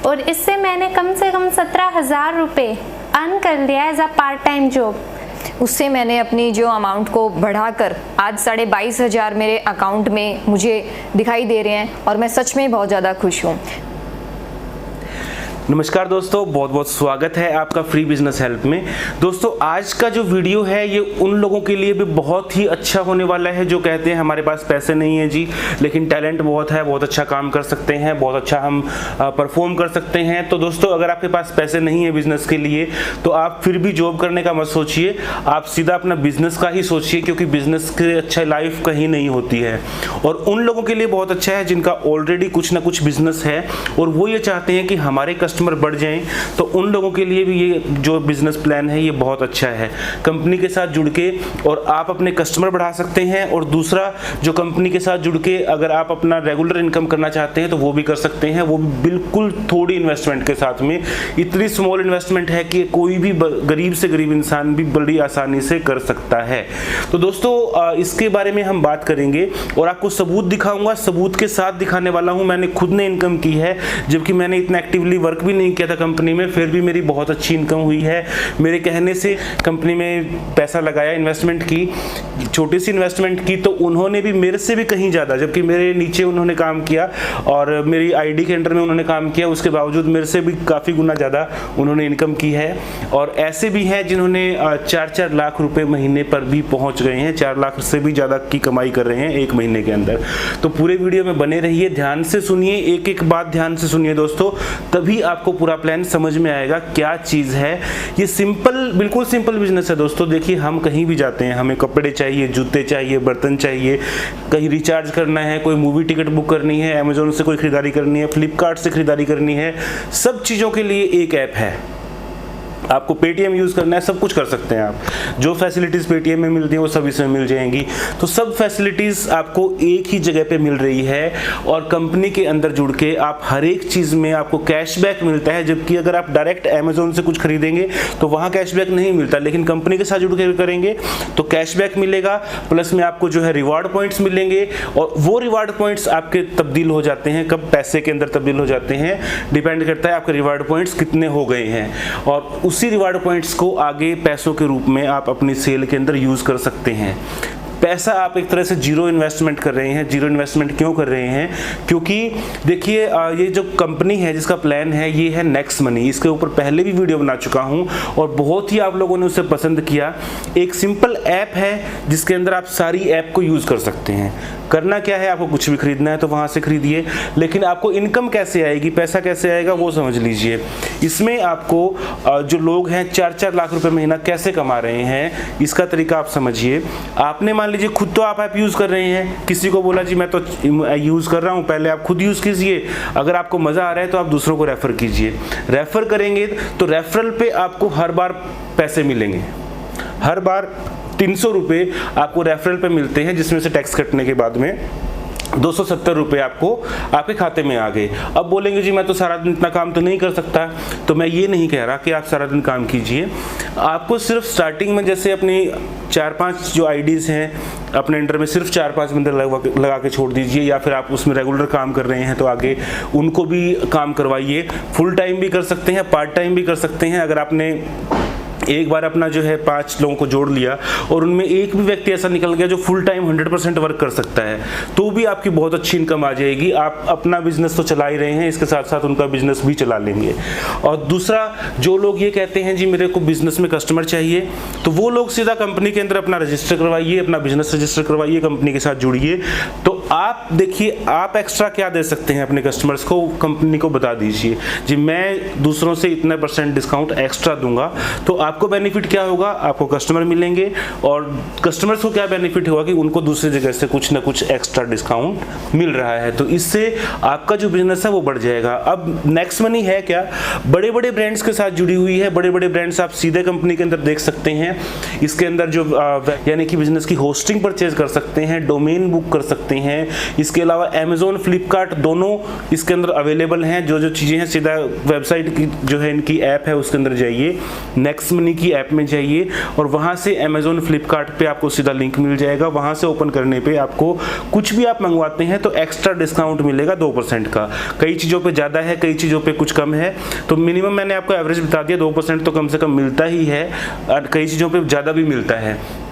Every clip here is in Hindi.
और इससे मैंने कम से कम 17,000 रुपये अर्न कर लिया as a part time job. उससे मैंने अपनी जो अमाउंट को बढ़ाकर आज 22,500 मेरे अकाउंट में मुझे दिखाई दे रहे हैं और मैं सच में बहुत ज़्यादा खुश हूँ। नमस्कार दोस्तों, बहुत बहुत स्वागत है आपका फ्री बिजनेस हेल्प में। दोस्तों आज का जो वीडियो है ये उन लोगों के लिए भी बहुत ही अच्छा होने वाला है जो कहते हैं हमारे पास पैसे नहीं है जी, लेकिन टैलेंट बहुत है, बहुत अच्छा काम कर सकते हैं, बहुत अच्छा हम परफॉर्म कर सकते हैं। तो दोस्तों अगर आपके पास पैसे नहीं है बिजनेस के लिए तो आप फिर भी जॉब करने का मत सोचिए, आप सीधा अपना बिजनेस का ही सोचिए, क्योंकि बिजनेस के अच्छा लाइफ कहीं नहीं होती है। और उन लोगों के लिए बहुत अच्छा है जिनका ऑलरेडी कुछ ना कुछ बिजनेस है और वो ये चाहते हैं कि हमारे कस्टमर बढ़ जाएं, तो उन लोगों के लिए भी ये जो बिजनेस प्लान है ये बहुत अच्छा है। कंपनी के साथ जुड़ के और आप अपने कस्टमर बढ़ा सकते हैं, और दूसरा जो कंपनी के साथ जुड़ के अगर आप अपना रेगुलर इनकम करना चाहते हैं तो वो भी कर सकते हैं, वो भी बिल्कुल थोड़ी इन्वेस्टमेंट के साथ में। इतनी स्मॉल इन्वेस्टमेंट है कि कोई भी गरीब से गरीब इंसान भी बड़ी आसानी से कर सकता है। तो दोस्तों इसके बारे में हम बात करेंगे और आपको सबूत दिखाऊंगा, सबूत के साथ दिखाने वाला हूं। मैंने खुद ने इनकम की है, जबकि मैंने इतना एक्टिवली वर्क भी नहीं किया था कंपनी में, फिर भी मेरी बहुत अच्छी इनकम हुई है। मेरे कहने से कंपनी में पैसा लगाया, इन्वेस्टमेंट की, छोटी सी इन्वेस्टमेंट की, तो उन्होंने भी मेरे से भी कहीं ज़्यादा, जबकि मेरे नीचे उन्होंने काम किया और मेरी आईडी के अंडर में उन्होंने काम किया, उसके बावजूद मेरे से भी काफ़ी गुना ज़्यादा उन्होंने इनकम की है। और ऐसे भी हैं जिन्होंने 4-4 लाख रुपए महीने पर भी पहुँच गए हैं, 4 लाख से भी ज़्यादा की कमाई कर रहे हैं एक महीने के अंदर। तो पूरे वीडियो में बने रहिए, ध्यान से सुनिए, एक एक बात ध्यान से सुनिए दोस्तों, तभी आपको पूरा प्लान समझ में आएगा क्या चीज़ है। ये सिंपल, बिल्कुल सिंपल बिजनेस है दोस्तों। देखिए हम कहीं भी जाते हैं, हमें कपड़े चाहिए, जूते चाहिए, बर्तन चाहिए, कहीं रिचार्ज करना है, कोई मूवी टिकट बुक करनी है, अमेजोन से कोई खरीदारी करनी है, फ्लिपकार्ट से खरीदारी करनी है, सब चीज़ों के लिए एक ऐप है। आपको पेटीएम यूज़ करना है, सब कुछ कर सकते हैं आप। जो फैसिलिटीज़ पेटीएम में मिलती हैं वो सब इसमें मिल जाएंगी। तो सब फैसिलिटीज़ आपको एक ही जगह पे मिल रही है और कंपनी के अंदर जुड़ के आप हर एक चीज़ में आपको कैशबैक मिलता है, जबकि अगर आप डायरेक्ट अमेजोन से कुछ खरीदेंगे तो वहाँ कैशबैक नहीं मिलता, लेकिन कंपनी के साथ जुड़ के करेंगे तो कैशबैक मिलेगा, प्लस में आपको जो है रिवार्ड पॉइंट्स मिलेंगे। और वो रिवार्ड पॉइंट्स आपके तब्दील हो जाते हैं, कब पैसे के अंदर तब्दील हो जाते हैं डिपेंड करता है आपके रिवार्ड पॉइंट्स कितने हो गए हैं, और उसी रिवार्ड पॉइंट्स को आगे पैसों के रूप में आप अपनी सेल के अंदर यूज कर सकते हैं। पैसा आप एक तरह से जीरो इन्वेस्टमेंट कर रहे हैं। जीरो इन्वेस्टमेंट क्यों कर रहे हैं? क्योंकि देखिए ये जो कंपनी है जिसका प्लान है ये है नेक्स्ट मनी। इसके ऊपर पहले भी वीडियो बना चुका हूं और बहुत ही आप लोगों ने उसे पसंद किया। एक सिंपल ऐप है जिसके अंदर आप सारी ऐप को यूज कर सकते हैं। करना क्या है, आपको कुछ भी खरीदना है तो वहां से खरीदिए, लेकिन आपको इनकम कैसे आएगी, पैसा कैसे आएगा वो समझ लीजिए। इसमें आपको जो लोग हैं 4-4 लाख रुपए महीना कैसे कमा रहे हैं इसका तरीका आप समझिए। आपने मान लीजिए खुद तो आप ऐप यूज कर रहे हैं, किसी को बोला जी मैं तो यूज कर रहा हूं, पहले आप खुद यूज कीजिए, अगर आपको मजा आ रहा है तो आप दूसरों को रेफर कीजिए। रेफर करेंगे तो रेफरल पे आपको हर बार पैसे मिलेंगे, हर बार 300 रुपये आपको रेफरल पे मिलते हैं, जिसमें से टैक्स कटने के बाद में 270 रुपये आपको आपके खाते में आ गए। अब बोलेंगे जी मैं तो सारा दिन इतना काम तो नहीं कर सकता, तो मैं ये नहीं कह रहा कि आप सारा दिन काम कीजिए। आपको सिर्फ स्टार्टिंग में जैसे अपनी 4-5 जो आईडीज़ हैं अपने अंडर में सिर्फ 4-5 बंदे लगा के छोड़ दीजिए, या फिर आप उसमें रेगुलर काम कर रहे हैं तो आगे उनको भी काम करवाइए। फुल टाइम भी कर सकते हैं, पार्ट टाइम भी कर सकते हैं। अगर आपने एक बार अपना जो है 5 लोगों को जोड़ लिया और उनमें एक भी व्यक्ति ऐसा निकल गया जो फुल टाइम 100% वर्क कर सकता है, तो भी आपकी बहुत अच्छी इनकम आ जाएगी। आप अपना बिजनेस तो चला ही रहे हैं, इसके साथ साथ उनका बिजनेस भी चला लेंगे। और दूसरा, जो लोग ये कहते हैं जी मेरे को बिजनेस में कस्टमर चाहिए, तो वो लोग सीधा कंपनी के अंदर अपना रजिस्टर करवाइए, अपना बिजनेस रजिस्टर करवाइए, कंपनी के साथ जुड़िए। तो आप देखिए आप एक्स्ट्रा क्या दे सकते हैं अपने कस्टमर्स को, कंपनी को बता दीजिए जी मैं दूसरों से इतना % डिस्काउंट एक्स्ट्रा दूंगा। तो आपको बेनिफिट क्या होगा, आपको कस्टमर मिलेंगे, और कस्टमर्स को क्या बेनिफिट होगा कि उनको दूसरी जगह से कुछ ना कुछ एक्स्ट्रा डिस्काउंट मिल रहा है। तो इससे आपका जो बिजनेस है वो बढ़ जाएगा। अब नेक्स्ट मनी है क्या, बड़े बड़े ब्रांड्स के साथ जुड़ी हुई है। बड़े बड़े ब्रांड्स आप सीधे कंपनी के अंदर देख सकते हैं। इसके अंदर जो यानी कि बिजनेस की होस्टिंग परचेज कर सकते हैं, डोमेन बुक कर सकते हैं। इसके अलावा अमेजोन, फ्लिपकार्ट दोनों इसके अंदर अवेलेबल हैं। जो जो चीज़ें हैं सीधा वेबसाइट की जो है इनकी ऐप है उसके अंदर जाइए, नेक्स्ट मनी मनी की ऐप में जाइए और वहाँ से अमेज़ॉन फ्लिपकार्ट पे आपको सीधा लिंक मिल जाएगा। वहाँ से ओपन करने पे आपको कुछ भी आप मंगवाते हैं तो एक्स्ट्रा डिस्काउंट मिलेगा 2% का। कई चीज़ों पे ज़्यादा है, कई चीज़ों पे कुछ कम है, तो मिनिमम मैंने आपको एवरेज बता दिया, 2% तो कम से कम मिलता ही है और कई चीज़ों पे ज़्यादा भी मिलता है।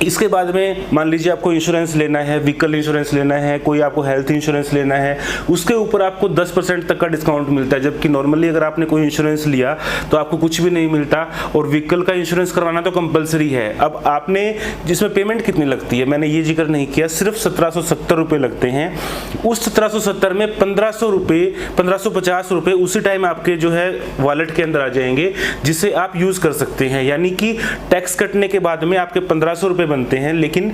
इसके बाद में मान लीजिए आपको इंश्योरेंस लेना है, व्हीकल इंश्योरेंस लेना है, कोई आपको हेल्थ इंश्योरेंस लेना है, उसके ऊपर आपको 10% तक का डिस्काउंट मिलता है। जबकि नॉर्मली अगर आपने कोई इंश्योरेंस लिया तो आपको कुछ भी नहीं मिलता, और व्हीकल का इंश्योरेंस करवाना तो कंपलसरी है। अब आपने जिसमें पेमेंट कितनी लगती है मैंने ये जिक्र नहीं किया, सिर्फ 1770 रुपये लगते हैं। उस 1770 में 1500 रुपये 1550 रुपये उसी टाइम आपके जो है वॉलेट के अंदर आ जाएंगे, जिसे आप यूज़ कर सकते हैं। यानी कि टैक्स कटने के बाद में आपके 1500 रुपये बनते हैं, लेकिन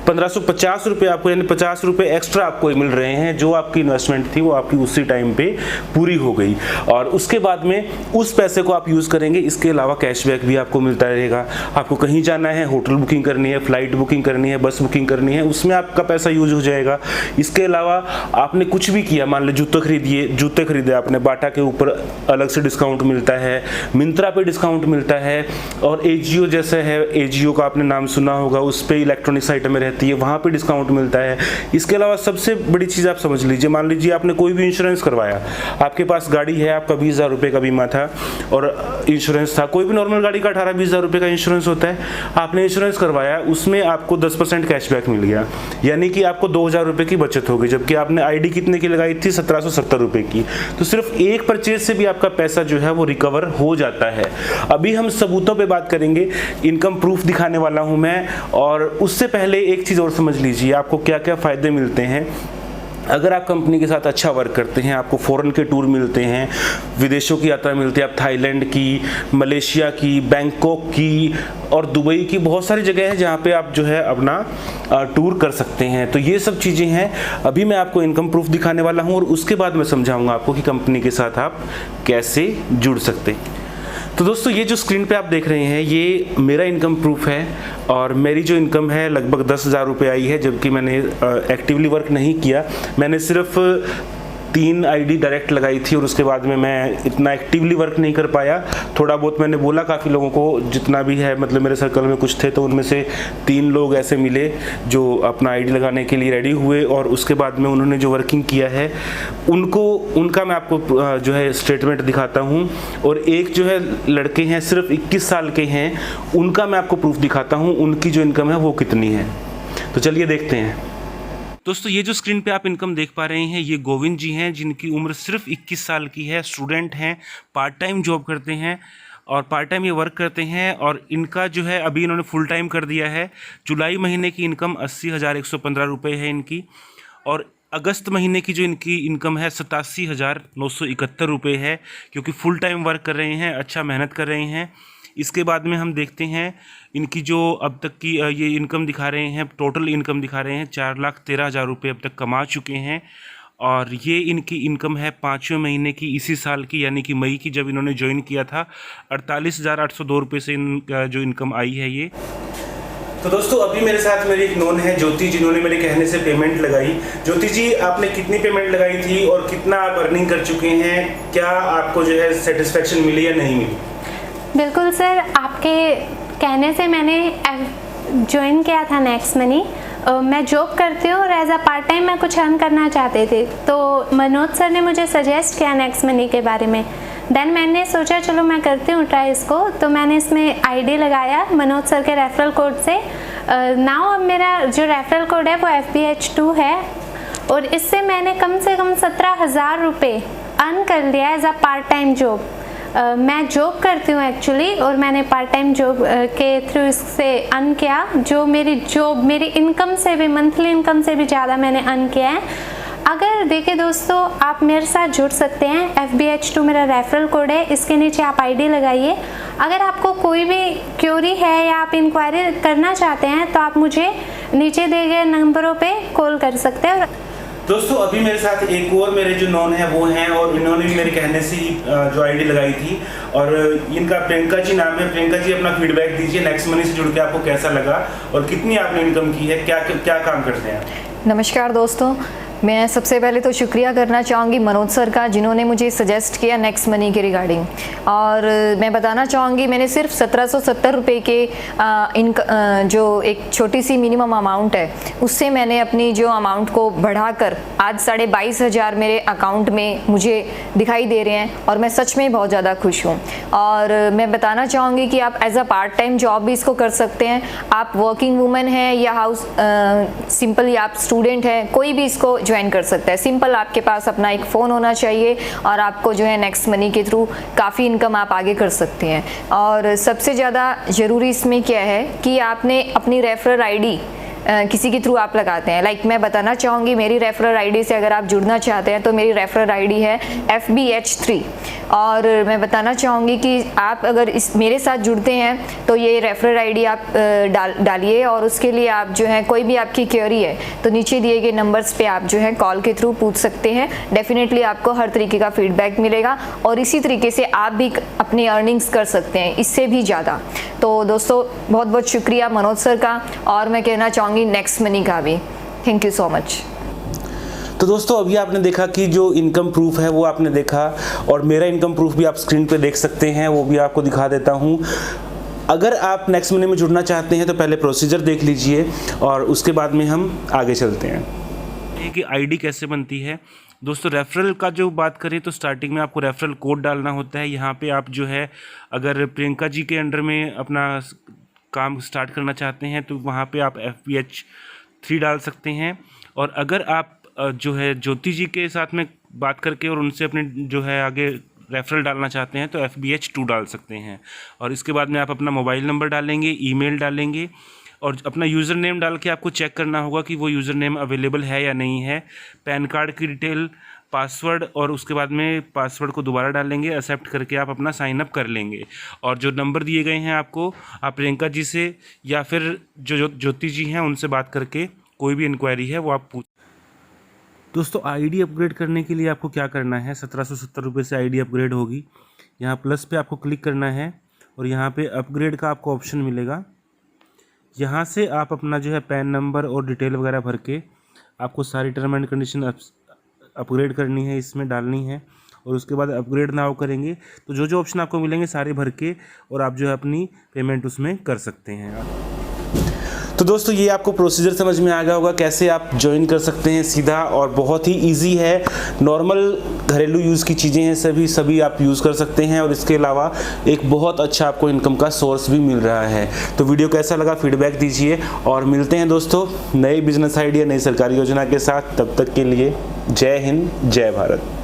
1550 रुपये आपको, यानी 50 रुपये एक्स्ट्रा आपको मिल रहे हैं। जो आपकी इन्वेस्टमेंट थी वो आपकी उसी टाइम पे पूरी हो गई, और उसके बाद में उस पैसे को आप यूज़ करेंगे। इसके अलावा कैशबैक भी आपको मिलता रहेगा। आपको कहीं जाना है, होटल बुकिंग करनी है, फ्लाइट बुकिंग करनी है, बस बुकिंग करनी है, उसमें आपका पैसा यूज हो जाएगा। इसके अलावा आपने कुछ भी किया, मान लो जूते खरीदे आपने, बाटा के ऊपर अलग से डिस्काउंट मिलता है, मिंत्रा पे डिस्काउंट मिलता है, और एजियो जैसे है, एजियो का आपने नाम सुना होगा, उस पे इलेक्ट्रॉनिक्स आइटमें रहती है, वहाँ पे डिस्काउंट मिलता है। इसके अलावा सबसे बड़ी चीज़ आप समझ लीजिए, मान लीजिए आपने कोई भी इंश्योरेंस करवाया, आपके पास गाड़ी है, आपका 20,000 रुपये का बीमा था और इंश्योरेंस था, कोई भी नॉर्मल गाड़ी का 18-20 हज़ार रुपये का इंश्योरेंस होता है, आपने इंश्योरेंस करवाया, उसमें आपको 10% कैशबैक मिल गया, यानी कि आपको 2,000 रुपये की बचत हो गई। जबकि आपने आईडी कितने की लगाई थी? 1770 रुपये की। तो सिर्फ एक परचेज से भी आपका पैसा जो है वो रिकवर हो जाता है। अभी हम सबूतों पे बात करेंगे, इनकम प्रूफ दिखाने वाला हूं मैं। और उससे पहले एक चीज़ और समझ लीजिए, आपको क्या क्या फ़ायदे मिलते हैं अगर आप कंपनी के साथ अच्छा वर्क करते हैं। आपको फॉरेन के टूर मिलते हैं, विदेशों की यात्रा मिलती है, आप थाईलैंड की, मलेशिया की, बैंकॉक की और दुबई की, बहुत सारी जगह है जहाँ पे आप जो है अपना टूर कर सकते हैं। तो ये सब चीज़ें हैं। अभी मैं आपको इनकम प्रूफ दिखाने वाला हूँ और उसके बाद मैं समझाऊँगा आपको कि कंपनी के साथ आप कैसे जुड़ सकते हैं। तो दोस्तों, ये जो स्क्रीन पे आप देख रहे हैं ये मेरा इनकम प्रूफ है, और मेरी जो इनकम है लगभग 10,000 रुपये आई है। जबकि मैंने एक्टिवली वर्क नहीं किया, मैंने सिर्फ 3 आईडी डायरेक्ट लगाई थी और उसके बाद में मैं इतना एक्टिवली वर्क नहीं कर पाया। थोड़ा बहुत मैंने बोला काफ़ी लोगों को, जितना भी है, मतलब मेरे सर्कल में कुछ थे, तो उनमें से 3 लोग ऐसे मिले जो अपना आईडी लगाने के लिए रेडी हुए, और उसके बाद में उन्होंने जो वर्किंग किया है उनका मैं आपको जो है स्टेटमेंट दिखाता हूँ। और एक जो है लड़के हैं, सिर्फ 21 साल के हैं, उनका मैं आपको प्रूफ दिखाता हूँ, उनकी जो इनकम है वो कितनी है। तो चलिए देखते हैं। दोस्तों, ये जो स्क्रीन पे आप इनकम देख पा रहे हैं ये गोविंद जी हैं, जिनकी उम्र सिर्फ 21 साल की है, स्टूडेंट हैं, पार्ट टाइम जॉब करते हैं और पार्ट टाइम ये वर्क करते हैं। और इनका जो है अभी इन्होंने फुल टाइम कर दिया है। जुलाई महीने की इनकम 80,115 रुपये है इनकी, और अगस्त महीने की जो इनकी इनकम है 87,971 रुपये है, क्योंकि फुल टाइम वर्क कर रहे हैं, अच्छा मेहनत कर रहे हैं। इसके बाद में हम देखते हैं इनकी जो अब तक की ये इनकम दिखा रहे हैं, टोटल इनकम दिखा रहे हैं 4,13,000 रुपये अब तक कमा चुके हैं। और ये इनकी इनकम है 5वें महीने की इसी साल की, यानी कि मई की, जब इन्होंने ज्वाइन किया था। 48,802 रुपये से जो इनकम आई है ये। तो दोस्तों, अभी मेरे साथ मेरी एक नोन है ज्योति, जिन्होंने मेरे कहने से पेमेंट लगाई। ज्योति जी, आपने कितनी पेमेंट लगाई थी और कितना आप अर्निंग कर चुके हैं? क्या आपको जो है सेटिस्फेक्शन मिली या नहीं मिली? बिल्कुल सर, आपके कहने से मैंने ज्वाइन किया था नेक्स्ट मनी। मैं जॉब करती हूँ और एज अ पार्ट टाइम मैं कुछ अर्न करना चाहते थे, तो मनोज सर ने मुझे सजेस्ट किया नेक्स्ट मनी के बारे में। देन मैंने सोचा चलो मैं करती हूँ ट्राई इसको, तो मैंने इसमें आईडी लगाया मनोज सर के रेफरल कोड से। नाउ अब मेरा जो रेफरल कोड है वो FBH2 है, और इससे मैंने कम से कम 17,000 रुपये अर्न कर लिया as a part time job. मैं जॉब करती हूँ एक्चुअली, और मैंने पार्ट टाइम जॉब के थ्रू इससे अर्न किया, जो मेरी इनकम से भी, मंथली इनकम से भी ज़्यादा मैंने अर्न किया है। अगर देखिए दोस्तों, आप मेरे साथ जुड़ सकते हैं। FBH2 मेरा रेफरल कोड है, इसके नीचे आप आईडी लगाइए। अगर आपको कोई भी क्वेरी है या आप इंक्वायरी करना चाहते हैं तो आप मुझे नीचे दिए गए नंबरों पे कॉल कर सकते हैं। दोस्तों, अभी मेरे साथ एक और मेरे जो नॉन है वो हैं, और इन्होंने भी मेरे कहने से ही जो आईडी लगाई थी, और इनका प्रियंका जी नाम है। प्रियंका जी, अपना फीडबैक दीजिए, नेक्स्ट मनी से जुड़ के आपको कैसा लगा और कितनी आपने इनकम की है, क्या क्या काम करते हैं? नमस्कार दोस्तों, मैं सबसे पहले तो शुक्रिया करना चाहूँगी मनोज सर का, जिन्होंने मुझे सजेस्ट किया नेक्स्ट मनी के रिगार्डिंग। और मैं बताना चाहूँगी मैंने सिर्फ 1770 रुपये के जो एक छोटी सी मिनिमम अमाउंट है उससे मैंने अपनी जो अमाउंट को बढ़ाकर आज 22,500 मेरे अकाउंट में मुझे दिखाई दे रहे हैं और मैं सच में बहुत ज़्यादा खुश हूँ। और मैं बताना चाहूँगी कि आप as a part time job भी इसको कर सकते हैं। आप वर्किंग वूमेन हैं या हाउस सिंपल या आप स्टूडेंट हैं, कोई भी इसको ज्वाइन कर सकता है। सिंपल आपके पास अपना एक फ़ोन होना चाहिए और आपको जो है नेक्स्ट मनी के थ्रू काफ़ी इनकम आप आगे कर सकते हैं। और सबसे ज़्यादा ज़रूरी इसमें क्या है कि आपने अपनी रेफरल आईडी किसी के थ्रू आप लगाते हैं। लाइक मैं बताना चाहूँगी मेरी रेफरल आईडी से अगर आप जुड़ना चाहते हैं तो मेरी रेफरल आईडी है FBH3। और मैं बताना चाहूँगी कि आप अगर इस मेरे साथ जुड़ते हैं तो ये रेफरल आईडी आप डालिए और उसके लिए आप जो है कोई भी आपकी क्वेरी है तो नीचे दिए गए नंबर्स पे आप जो है कॉल के थ्रू पूछ सकते हैं। डेफिनेटली आपको हर तरीके का फीडबैक मिलेगा और इसी तरीके से आप भी अपनी अर्निंग्स कर सकते हैं, इससे भी ज़्यादा। तो दोस्तों बहुत बहुत शुक्रिया मनोज सर का, और मैं कहना चाहूँगी नेक्स्ट मनी का भी। Thank you so much. तो दोस्तों अभी आपने देखा कि जो इनकम प्रूफ है वो आपने देखा, और मेरा इनकम प्रूफ भी आप स्क्रीन पे देख सकते हैं, वो भी आपको दिखा देता हूँ। अगर आप नेक्स्ट मनी में जुड़ना चाहते हैं तो पहले प्रोसीजर देख लीजिए और उसके बाद में हम आगे चलते हैं कि आईडी कैसे बनती है। दोस्तों रेफरल का जो बात करें तो स्टार्टिंग में आपको रेफरल कोड डालना होता है। यहाँ पे आप जो है अगर प्रियंका जी के अंडर में अपना काम स्टार्ट करना चाहते हैं तो वहाँ पे आप FBH3 डाल सकते हैं। और अगर आप जो है ज्योति जी के साथ में बात करके और उनसे अपने जो है आगे रेफरल डालना चाहते हैं तो FBH2 डाल सकते हैं। और इसके बाद में आप अपना मोबाइल नंबर डालेंगे, ईमेल डालेंगे और अपना यूज़र नेम डाल के आपको चेक करना होगा कि वो यूज़र नेम अवेलेबल है या नहीं है। पैन कार्ड की डिटेल, पासवर्ड, और उसके बाद में पासवर्ड को दोबारा डालेंगे, एक्सेप्ट करके आप अपना साइन अप कर लेंगे। और जो नंबर दिए गए हैं आपको, आप प्रियंका जी से या फिर जो ज्योति जी हैं उनसे बात करके कोई भी इंक्वायरी है वो आप पूछ। दोस्तों आईडी अपग्रेड करने के लिए आपको क्या करना है, 1770 रुपये से आईडी अपग्रेड होगी। यहाँ प्लस पे आपको क्लिक करना है और यहाँ पे अपग्रेड का आपको ऑप्शन मिलेगा। यहाँ से आप अपना जो है पैन नंबर और डिटेल वगैरह भर के आपको सारी टर्म एंड कंडीशन अपग्रेड करनी है, इसमें डालनी है। और उसके बाद अपग्रेड नाउ करेंगे तो जो जो ऑप्शन आपको मिलेंगे सारे भर के और आप जो है अपनी पेमेंट उसमें कर सकते हैं। तो दोस्तों ये आपको प्रोसीजर समझ में आ गया होगा कैसे आप ज्वाइन कर सकते हैं सीधा, और बहुत ही इजी है। नॉर्मल घरेलू यूज़ की चीज़ें हैं, सभी आप यूज़ कर सकते हैं और इसके अलावा एक बहुत अच्छा आपको इनकम का सोर्स भी मिल रहा है। तो वीडियो कैसा लगा फीडबैक दीजिए और मिलते हैं दोस्तों नई बिजनेस आइडिया, नई सरकारी योजना के साथ। तब तक के लिए जय हिंद, जय भारत।